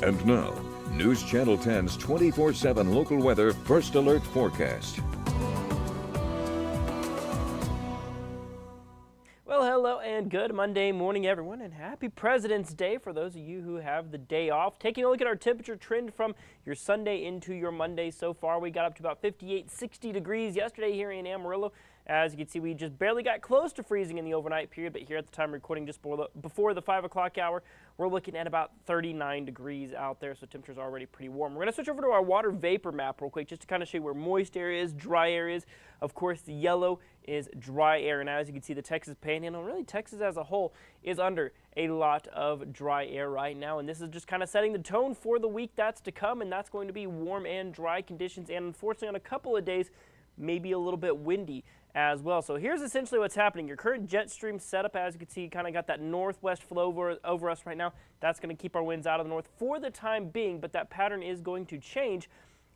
And now, News Channel 10's 24/7 local weather first alert forecast. Well, hello and good Monday morning, everyone, and happy President's Day for those of you who have the day off. Taking a look at our temperature trend from your Sunday into your Monday so far, we got up to about 58, 60 degrees yesterday here in Amarillo. As you can see, we just barely got close to freezing in the overnight period, but here at the time recording just before the 5 o'clock hour, we're looking at about 39 degrees out there, so temperature's already pretty warm. We're going to switch over to our water vapor map real quick just to kind of show you where moist air is, dry air is. Of course, the yellow is dry air, and as you can see, the Texas Panhandle, and really Texas as a whole, is under a lot of dry air right now, and this is just kind of setting the tone for the week that's to come, and that's going to be warm and dry conditions, and unfortunately on a couple of days, maybe a little bit windy as well. So here's essentially what's happening. Your current jet stream setup, as you can see, kind of got that northwest flow over us right now. That's going to keep our winds out of the north for the time being, but that pattern is going to change.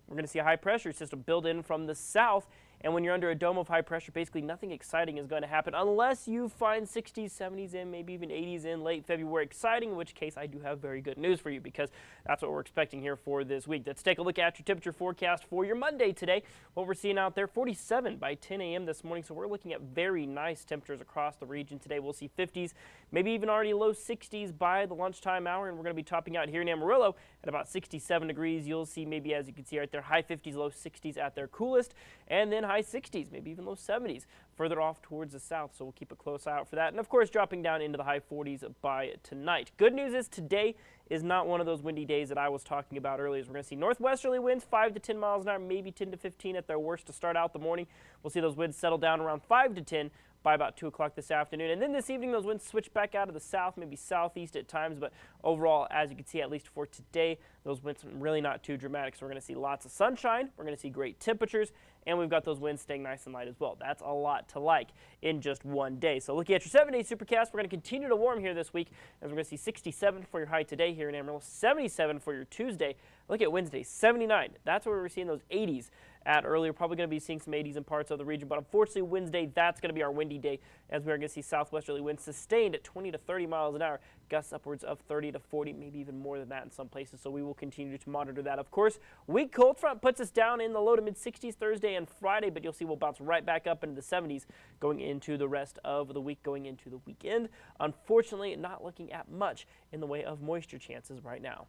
We're going to see a high pressure system build in from the south, and when you're under a dome of high pressure, basically nothing exciting is going to happen unless you find 60s, 70s in, maybe even 80s in late February exciting, in which case I do have very good news for you because that's what we're expecting here for this week. Let's take a look at your temperature forecast for your Monday today. What we're seeing out there, 47 by 10 a.m. this morning, so we're looking at very nice temperatures across the region today. We'll see 50s, maybe even already low 60s by the lunchtime hour, and we're going to be topping out here in Amarillo at about 67 degrees. You'll see maybe, as you can see right there, high 50s, low 60s at their coolest, and then high 60s, maybe even low 70s further off towards the south, so we'll keep a close eye out for that. And of course, dropping down into the high 40s by tonight. Good news is today is not one of those windy days that I was talking about earlier. We're going to see northwesterly winds 5 to 10 miles an hour, maybe 10 to 15 at their worst to start out the morning. We'll see those winds settle down around 5 to 10 by about 2 o'clock this afternoon. And then this evening, those winds switch back out of the south, maybe southeast at times. But overall, as you can see, at least for today, those winds are really not too dramatic. So we're going to see lots of sunshine. We're going to see great temperatures. And we've got those winds staying nice and light as well. That's a lot to like in just one day. So looking at your 7-day supercast, we're going to continue to warm here this week. As we're going to see 67 for your high today here in Amarillo, 77 for your Tuesday. Look at Wednesday, 79. That's where we were seeing those 80s at earlier. Probably going to be seeing some 80s in parts of the region, but unfortunately Wednesday, that's going to be our windy day, as we're going to see southwesterly winds sustained at 20 to 30 miles an hour, gusts upwards of 30 to 40, maybe even more than that in some places, so we will continue to monitor that. Of course, weak cold front puts us down in the low to mid 60s Thursday and Friday, but you'll see we'll bounce right back up into the 70s going into the rest of the week, going into the weekend. Unfortunately, not looking at much in the way of moisture chances right now.